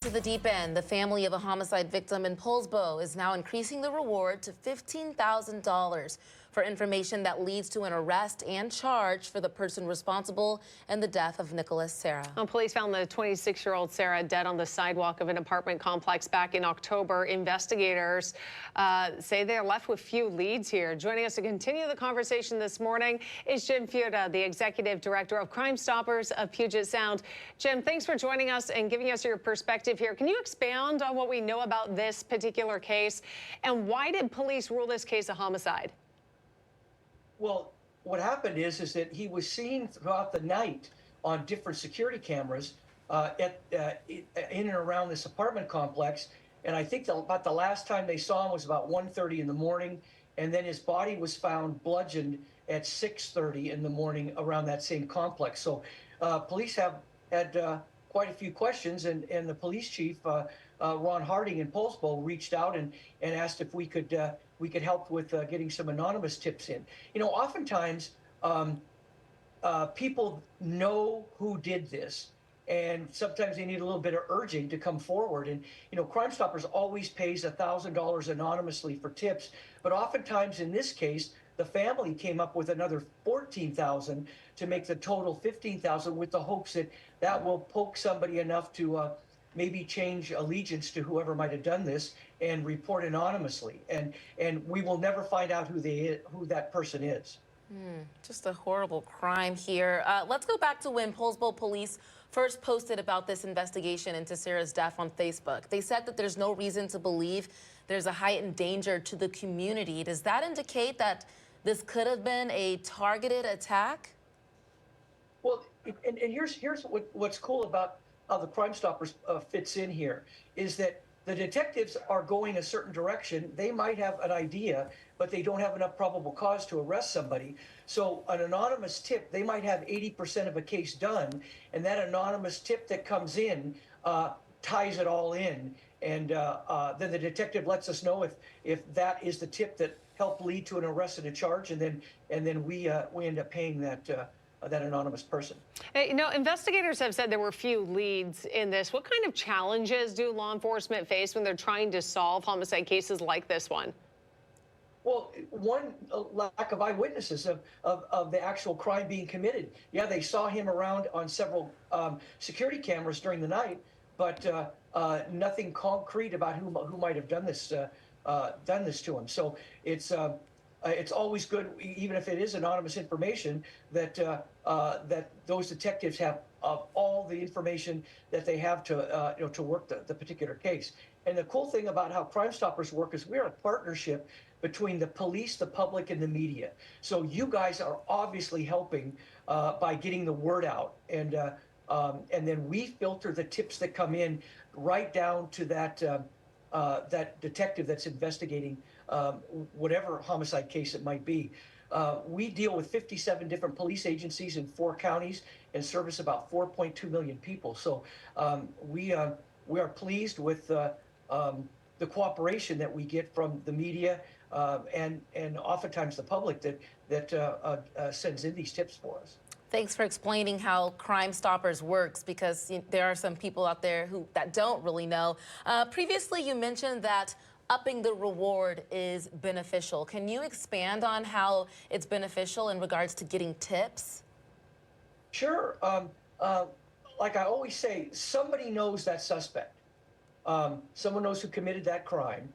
to the deep end. The family of a homicide victim in Poulsbo is now increasing the reward to $15,000 for information that leads to an arrest and charge for the person responsible in the death of Nicholas Serra. Well, police found the 26-year-old Serra dead on the sidewalk of an apartment complex back in October. Investigators say they're left with few leads here. Joining us to continue the conversation this morning is Jim Fuda, the Executive Director of Crime Stoppers of Puget Sound. Jim, thanks for joining us and giving us your perspective here. Can you expand on what we know about this particular case, and why did police rule this case a homicide? Well, what happened is that he was seen throughout the night on different security cameras in and around this apartment complex. And I think about the last time they saw him was about 1:30 in the morning. And then his body was found bludgeoned at 6:30 in the morning around that same complex. So police have had quite a few questions, and the police chief, Ron Harding in Poulsbo, reached out and asked if we could help with getting some anonymous tips in. You know, oftentimes people know who did this, and sometimes they need a little bit of urging to come forward. And, you know, Crime Stoppers always pays $1,000 anonymously for tips, but oftentimes in this case, the family came up with another $14,000 to make the total $15,000, with the hopes that that will poke somebody enough to maybe change allegiance to whoever might have done this and report anonymously. And we will never find out who that person is. Just a horrible crime here. Let's go back to when Poulsbo police first posted about this investigation into Serra's death on Facebook. They said that there's no reason to believe there's a heightened danger to the community. Does that indicate that this could have been a targeted attack? Well, and here's what's cool about how the Crime Stoppers fits in here, is that the detectives are going a certain direction. They might have an idea, but they don't have enough probable cause to arrest somebody. So an anonymous tip, they might have 80% of a case done, and that anonymous tip that comes in ties it all in. And then the detective lets us know if that is the tip that helped lead to an arrest and a charge, and then we end up paying that anonymous person. Hey, you know, investigators have said there were few leads in this. What kind of challenges do law enforcement face when they're trying to solve homicide cases like this one? Well, one, lack of eyewitnesses of the actual crime being committed. Yeah, they saw him around on several security cameras during the night, but nothing concrete about who might have done this to him. So it's always good, even if it is anonymous information, that that those detectives have all the information that they have to work the particular case. And the cool thing about how Crime Stoppers work is we're a partnership between the police, the public, and the media. So you guys are obviously helping by getting the word out, and then we filter the tips that come in right down to that detective that's investigating whatever homicide case it might be. We deal with 57 different police agencies in 4 counties and service about 4.2 million people. So we are pleased with the cooperation that we get from the media and oftentimes the public that sends in these tips for us. Thanks for explaining how Crime Stoppers works, because there are some people out there that don't really know. Previously, you mentioned that upping the reward is beneficial. Can you expand on how it's beneficial in regards to getting tips? Sure. Like I always say, somebody knows that suspect. Someone knows who committed that crime.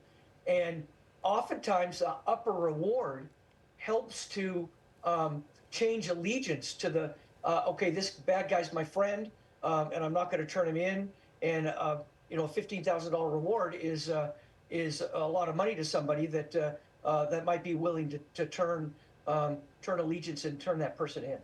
And oftentimes, the upper reward helps to change allegiance to the, okay, this bad guy's my friend, and I'm not going to turn him in. And, you know, a $15,000 reward is a lot of money to somebody that might be willing to turn allegiance and turn that person in.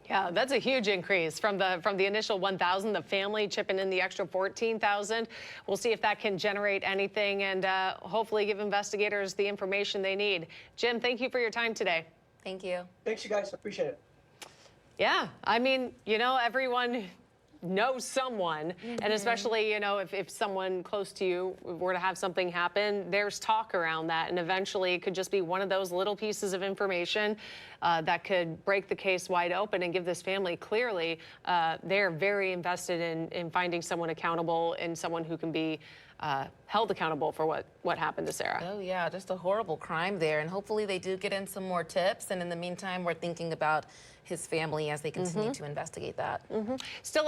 Yeah, that's a huge increase from the initial 1,000. The family chipping in the extra 14,000. We'll see if that can generate anything, and hopefully give investigators the information they need. Jim, thank you for your time today. Thank you. Thanks, you guys. Appreciate it. Yeah, I mean, you know, everyone know someone, and especially, you know, if someone close to you were to have something happen, there's talk around that, and eventually it could just be one of those little pieces of information that could break the case wide open and give this family clearly they're very invested in finding someone accountable and someone who can be held accountable for what happened to Sarah. Oh yeah, just a horrible crime there, and hopefully they do get in some more tips, and in the meantime we're thinking about his family as they continue to investigate that. Still ahead.